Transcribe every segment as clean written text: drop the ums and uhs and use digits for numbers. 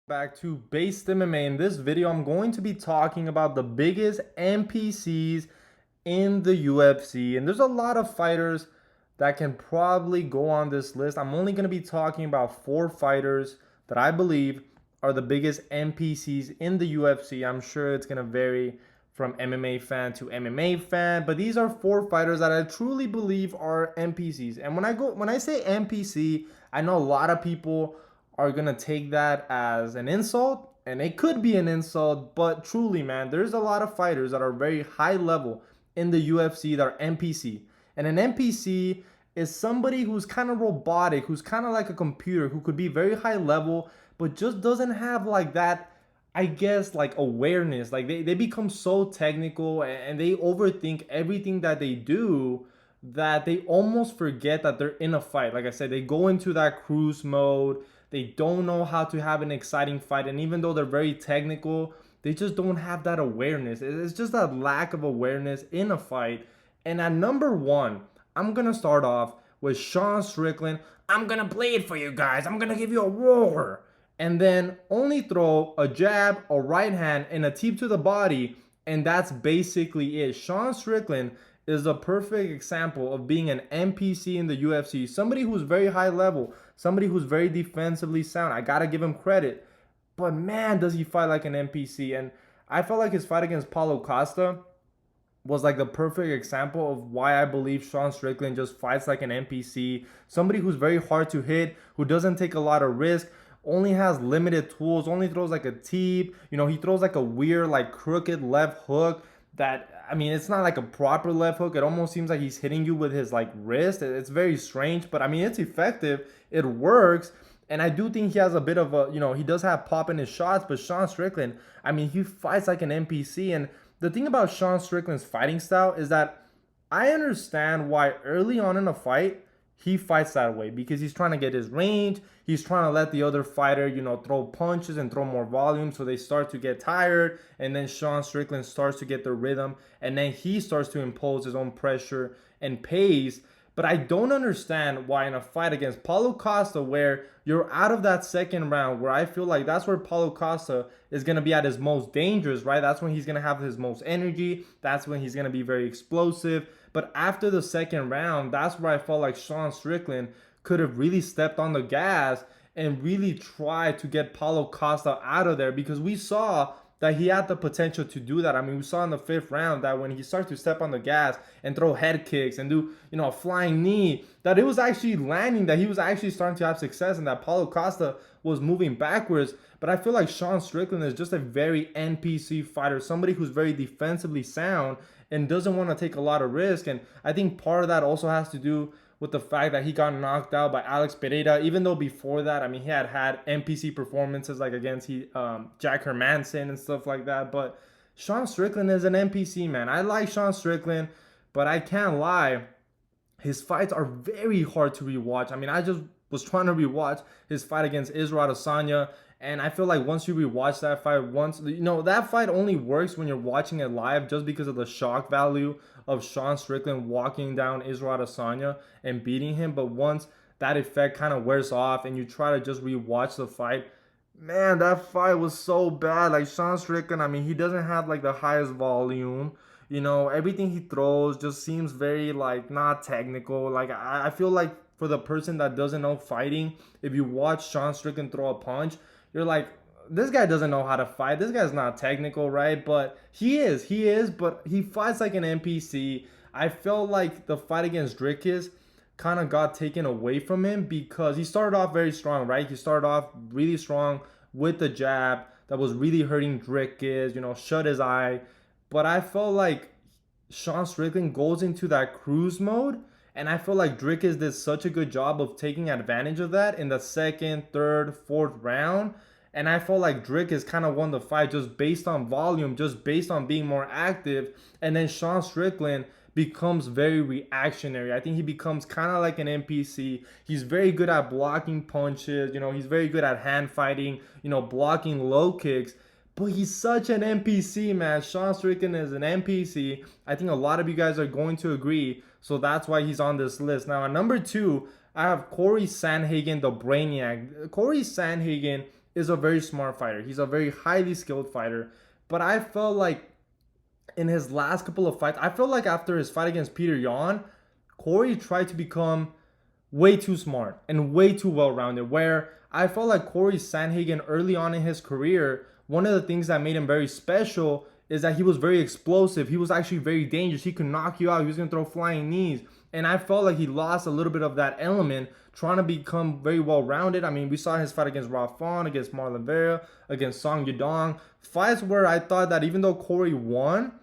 Back to Based MMA. In this video, I'm going to be talking about the biggest NPCs in the UFC. And there's a lot of fighters that can probably go on this list. I'm only going to be talking about 4 fighters that I believe are the biggest NPCs in the UFC. I'm sure it's going to vary from MMA fan to MMA fan, but these are 4 fighters that I truly believe are NPCs. And when I say NPC, I know a lot of people are gonna take that as an insult, and it could be an insult, but truly, man, there's a lot of fighters that are very high level in the UFC that are NPC. And an NPC is somebody who's kind of robotic, who's kind of like a computer, who could be very high level, but just doesn't have like that, I guess, like awareness. Like they become so technical and they overthink everything that they do that they almost forget that they're in a fight. Like I said, they go into that cruise mode. They don't know how to have an exciting fight. And even though they're very technical, they just don't have that awareness. It's just that lack of awareness in a fight. And at number 1, I'm going to start off with Sean Strickland. I'm going to play it for you guys. I'm going to give you a roar. And then only throw a jab, a right hand, and a teep to the body. And that's basically it. Sean Strickland is a perfect example of being an NPC in the UFC. Somebody who's very high level, somebody who's very defensively sound. I gotta give him credit. But man, does he fight like an NPC. And I felt like his fight against Paulo Costa was like the perfect example of why I believe Sean Strickland just fights like an NPC. Somebody who's very hard to hit, who doesn't take a lot of risk, only has limited tools, only throws like a teep. He throws like a weird, like crooked left hook that, I mean, it's not like a proper left hook. It almost seems like he's hitting you with his like wrist. It's very strange, but I mean, it's effective. It works. And I do think he has a bit of a, he does have pop in his shots, but Sean Strickland, I mean, he fights like an NPC. And the thing about Sean Strickland's fighting style is that I understand why early on in a fight, he fights that way because he's trying to get his range. He's trying to let the other fighter, throw punches and throw more volume so they start to get tired. And then Sean Strickland starts to get the rhythm. And then he starts to impose his own pressure and pace. But I don't understand why in a fight against Paulo Costa, where you're out of that second round, where I feel like that's where Paulo Costa is going to be at his most dangerous, right? That's when he's going to have his most energy. That's when he's going to be very explosive. But after the second round, that's where I felt like Sean Strickland could have really stepped on the gas and really tried to get Paulo Costa out of there, because we saw that he had the potential to do that. I mean, we saw in the 5th round that when he started to step on the gas and throw head kicks and do, a flying knee, that it was actually landing, that he was actually starting to have success, and that Paulo Costa was moving backwards. But I feel like Sean Strickland is just a very NPC fighter, somebody who's very defensively sound and doesn't want to take a lot of risk. And I think part of that also has to do with the fact that he got knocked out by Alex Pereira, even though before that, I mean, he had NPC performances like against Jack Hermanson and stuff like that. But Sean Strickland is an NPC, man. I like Sean Strickland, but I can't lie, his fights are very hard to rewatch. I mean, I just was trying to rewatch his fight against Israel Adesanya, and I feel like once you rewatch that fight once, that fight only works when you're watching it live, just because of the shock value of Sean Strickland walking down Israel Adesanya and beating him. But once that effect kind of wears off and you try to just rewatch the fight, man, that fight was so bad. Like Sean Strickland, I mean, he doesn't have like the highest volume. Everything he throws just seems very like not technical. Like I feel like for the person that doesn't know fighting, if you watch Sean Strickland throw a punch, you're like, this guy doesn't know how to fight. This guy's not technical, right? But he is, but he fights like an NPC. I felt like the fight against Dricus kind of got taken away from him because he started off very strong, right? He started off really strong with the jab that was really hurting Dricus, shut his eye. But I felt like Sean Strickland goes into that cruise mode, and I feel like Dricus did such a good job of taking advantage of that in the 2nd, 3rd, 4th round. And I felt like Dricus kind of won the fight just based on volume, just based on being more active. And then Sean Strickland becomes very reactionary. I think he becomes kind of like an NPC. He's very good at blocking punches. He's very good at hand fighting, blocking low kicks. But he's such an NPC, man. Sean Strickland is an NPC. I think a lot of you guys are going to agree. So that's why he's on this list. Now, at number 2, I have Cory Sandhagen, the Brainiac. Cory Sandhagen is a very smart fighter. He's a very highly skilled fighter. But I felt like in his last couple of fights, I felt like after his fight against Peter Yan, Cory tried to become way too smart and way too well-rounded. Where I felt like Cory Sandhagen early on in his career, one of the things that made him very special is that he was very explosive. He was actually very dangerous. He could knock you out. He was going to throw flying knees. And I felt like he lost a little bit of that element trying to become very well-rounded. I mean, we saw his fight against Rob Font, against Marlon Vera, against Song Yadong. Fights where I thought that even though Cory won,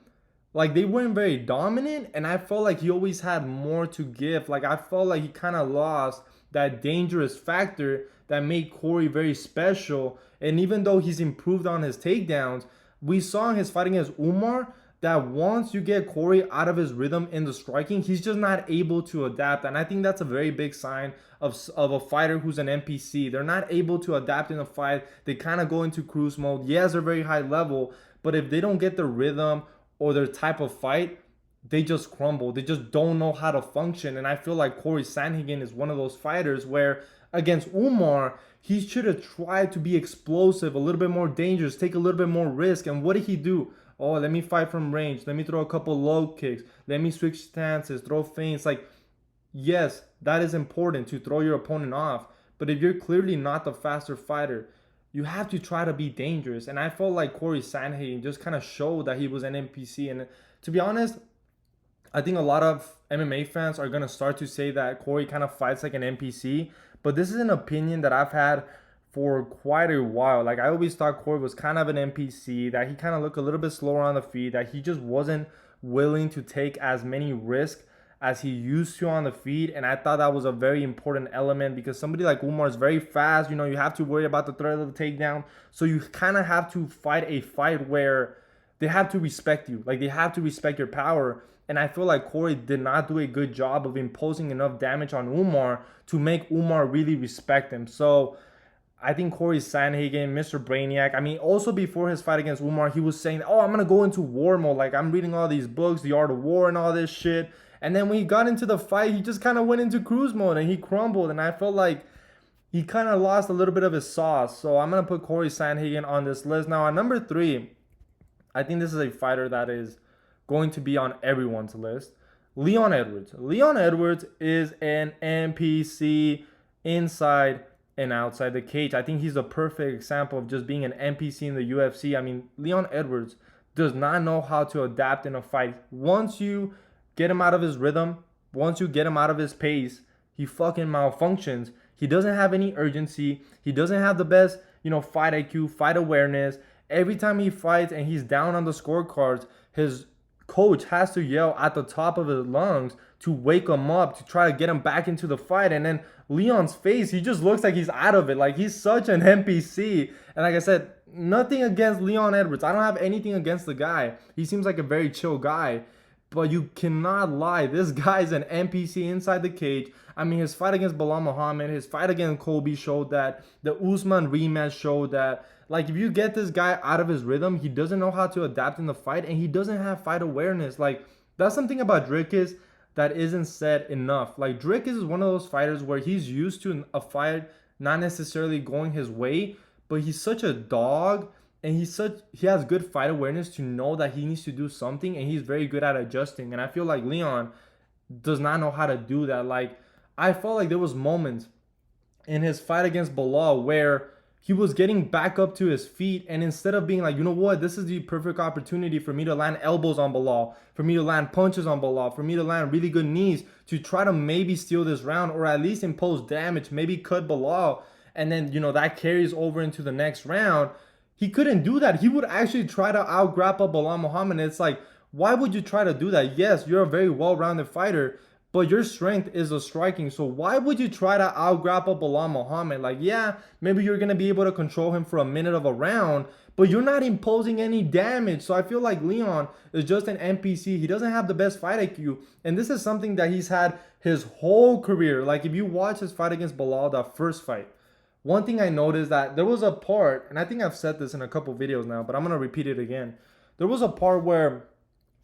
like they weren't very dominant, and I felt like he always had more to give. Like I felt like he kind of lost that dangerous factor that made Cory very special. And even though he's improved on his takedowns, we saw in his fight against Umar that once you get Cory out of his rhythm in the striking, he's just not able to adapt. And I think that's a very big sign of a fighter who's an NPC. They're not able to adapt in a fight. They kind of go into cruise mode. Yes, they're very high level, but if they don't get the rhythm or their type of fight, they just crumble. They just don't know how to function. And I feel like Cory Sandhagen is one of those fighters where against Umar, he should have tried to be explosive, a little bit more dangerous, take a little bit more risk. And what did he do? Oh, let me fight from range. Let me throw a couple low kicks. Let me switch stances, throw feints. Like, yes, that is important to throw your opponent off. But if you're clearly not the faster fighter, you have to try to be dangerous. And I felt like Cory Sandhagen just kind of showed that he was an NPC. And to be honest, I think a lot of MMA fans are going to start to say that Cory kind of fights like an NPC. But this is an opinion that I've had for quite a while. Like I always thought Cory was kind of an NPC, that he kind of looked a little bit slower on the feet, that he just wasn't willing to take as many risks as he used to on the feet. And I thought that was a very important element because somebody like Umar is very fast. You know, you have to worry about the threat of the takedown. So you kind of have to fight a fight where they have to respect you. Like they have to respect your power. And I feel like Cory did not do a good job of imposing enough damage on Umar to make Umar really respect him. So I think Cory Sandhagen, Mr. Brainiac, I mean, also before his fight against Umar, he was saying, oh, I'm going to go into war mode. Like, I'm reading all these books, The Art of War and all this shit. And then when he got into the fight, he just kind of went into cruise mode and he crumbled. And I felt like he kind of lost a little bit of his sauce. So I'm going to put Cory Sandhagen on this list. Now, at number 3, I think this is a fighter that is going to be on everyone's list. Leon Edwards. Leon Edwards is an NPC inside and outside the cage. I think he's a perfect example of just being an NPC in the UFC. I mean, Leon Edwards does not know how to adapt in a fight. Once you get him out of his rhythm, once you get him out of his pace, he fucking malfunctions. He doesn't have any urgency. He doesn't have the best, fight IQ, fight awareness. Every time he fights and he's down on the scorecards, his coach has to yell at the top of his lungs to wake him up, to try to get him back into the fight. And then Leon's face, he just looks like he's out of it. Like he's such an NPC. And like I said, nothing against Leon Edwards. I don't have anything against the guy. He seems like a very chill guy. But you cannot lie. This guy's an NPC inside the cage. I mean, his fight against Bilal Muhammad, his fight against Colby showed that. The Usman rematch showed that. Like, if you get this guy out of his rhythm, he doesn't know how to adapt in the fight, and he doesn't have fight awareness. Like, that's something about Dricus that isn't said enough. Like, Dricus is one of those fighters where he's used to a fight not necessarily going his way, but he's such a dog, and he has good fight awareness to know that he needs to do something, and he's very good at adjusting. And I feel like Leon does not know how to do that. Like, I felt like there was moments in his fight against Bilal where he was getting back up to his feet, and instead of being like, you know what, this is the perfect opportunity for me to land elbows on Bilal, for me to land punches on Bilal, for me to land really good knees to try to maybe steal this round or at least impose damage, maybe cut Bilal, and then, that carries over into the next round. He couldn't do that. He would actually try to out-grapple Bilal Muhammad. It's like, why would you try to do that? Yes, you're a very well-rounded fighter, but your strength is the striking. So why would you try to out-grapple Bilal Muhammad? Like, yeah, maybe you're going to be able to control him for a minute of a round, but you're not imposing any damage. So I feel like Leon is just an NPC. He doesn't have the best fight IQ. And this is something that he's had his whole career. Like, if you watch his fight against Bilal, that first fight, one thing I noticed that there was a part, and I think I've said this in a couple videos now, but I'm going to repeat it again. There was a part where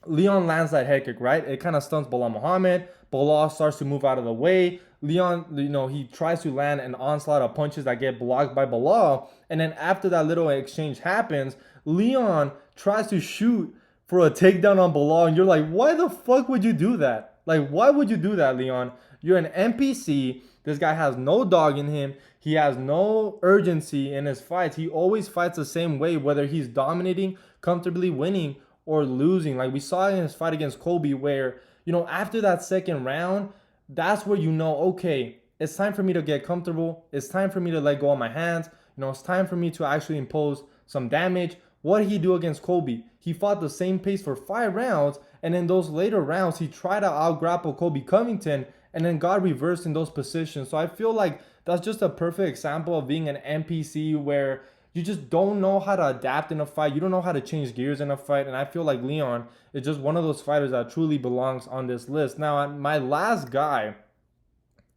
Leon lands that head kick, right? It kind of stuns Bilal Muhammad. Bilal starts to move out of the way. Leon, he tries to land an onslaught of punches that get blocked by Bilal. And then after that little exchange happens, Leon tries to shoot for a takedown on Bilal. And you're like, why the fuck would you do that? Like, why would you do that, Leon? You're an NPC. This guy has no dog in him. He has no urgency in his fights. He always fights the same way, whether he's dominating, comfortably winning, or losing. Like we saw in his fight against Colby, where, after that second round, that's where okay, it's time for me to get comfortable. It's time for me to let go of my hands. It's time for me to actually impose some damage. What did he do against Colby? He fought the same pace for 5 rounds, and in those later rounds, he tried to out-grapple Colby Covington, and then got reversed in those positions. So I feel like that's just a perfect example of being an NPC where you just don't know how to adapt in a fight. You don't know how to change gears in a fight. And I feel like Leon is just one of those fighters that truly belongs on this list. Now, my last guy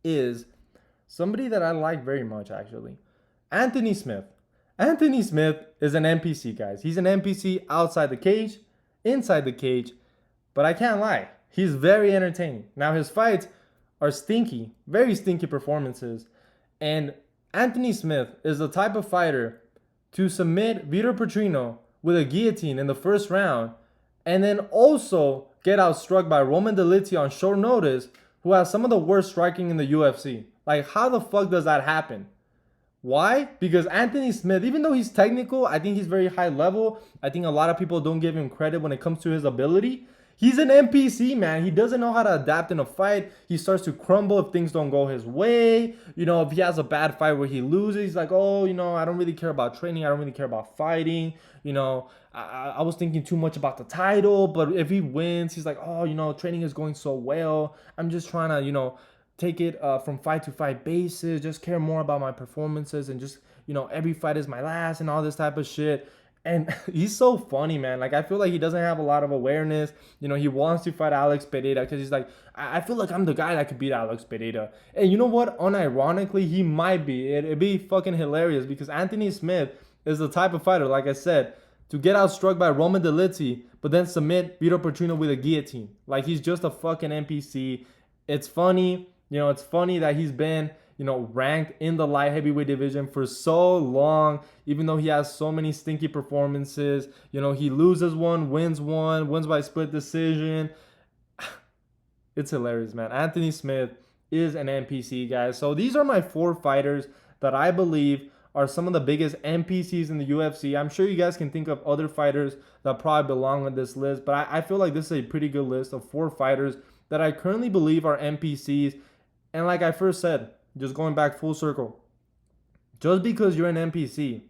is somebody that I like very much, actually. Anthony Smith. Anthony Smith is an NPC, guys. He's an NPC outside the cage, inside the cage. But I can't lie. He's very entertaining. Now, his fights are stinky, very stinky performances. And Anthony Smith is the type of fighter to submit Vitor Petrino with a guillotine in the first round and then also get outstruck by Roman Dolidze on short notice, who has some of the worst striking in the UFC. Like, how the fuck does that happen? Why? Because Anthony Smith, even though he's technical, I think he's very high level. I think a lot of people don't give him credit when it comes to his ability. He's an NPC, man. He doesn't know how to adapt in a fight. He starts to crumble if things don't go his way. If he has a bad fight where he loses, he's like, oh, I don't really care about training. I don't really care about fighting. I was thinking too much about the title. But if he wins, he's like, oh, training is going so well. I'm just trying to, take it from fight to fight basis. Just care more about my performances and just, every fight is my last and all this type of shit. And he's so funny, man. Like, I feel like he doesn't have a lot of awareness. He wants to fight Alex Pereira because he's like, I feel like I'm the guy that could beat Alex Pereira. And you know what? Unironically, he might be. It'd be fucking hilarious because Anthony Smith is the type of fighter, like I said, to get outstruck by Roman Dolidze, but then submit Vitor Petrino with a guillotine. Like, he's just a fucking NPC. It's funny. It's funny that he's been ranked in the light heavyweight division for so long, even though he has so many stinky performances. He loses one, wins by split decision. It's hilarious, man. Anthony Smith is an NPC, guys. So these are my 4 fighters that I believe are some of the biggest NPCs in the UFC. I'm sure you guys can think of other fighters that probably belong on this list, but I feel like this is a pretty good list of 4 fighters that I currently believe are NPCs. And like I first said, just going back full circle, just because you're an NPC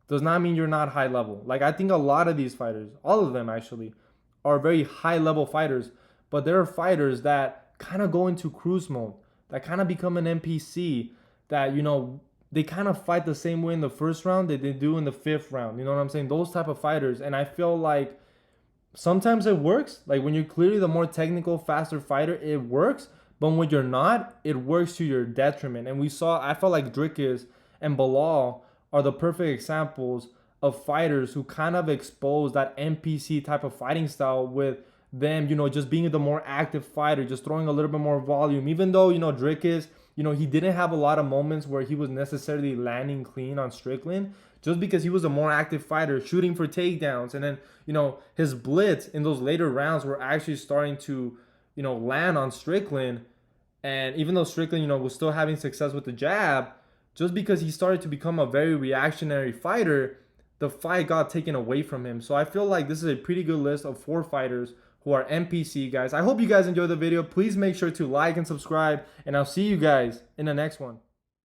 does not mean you're not high level. Like, I think a lot of these fighters, all of them actually, are very high level fighters, but there are fighters that kind of go into cruise mode, that kind of become an NPC, that, they kind of fight the same way in the first round that they do in the 5th round. You know what I'm saying? Those type of fighters. And I feel like sometimes it works. Like, when you're clearly the more technical, faster fighter, it works. But when you're not, it works to your detriment. And I felt like Dricus and Bilal are the perfect examples of fighters who kind of expose that NPC type of fighting style with them, just being the more active fighter, just throwing a little bit more volume. Even though, Dricus, he didn't have a lot of moments where he was necessarily landing clean on Strickland, just because he was a more active fighter, shooting for takedowns. And then, his blitz in those later rounds were actually starting to land on Strickland. And even though Strickland, was still having success with the jab, just because he started to become a very reactionary fighter, the fight got taken away from him. So I feel like this is a pretty good list of 4 fighters who are NPC, guys. I hope you guys enjoyed the video. Please make sure to like and subscribe, and I'll see you guys in the next one.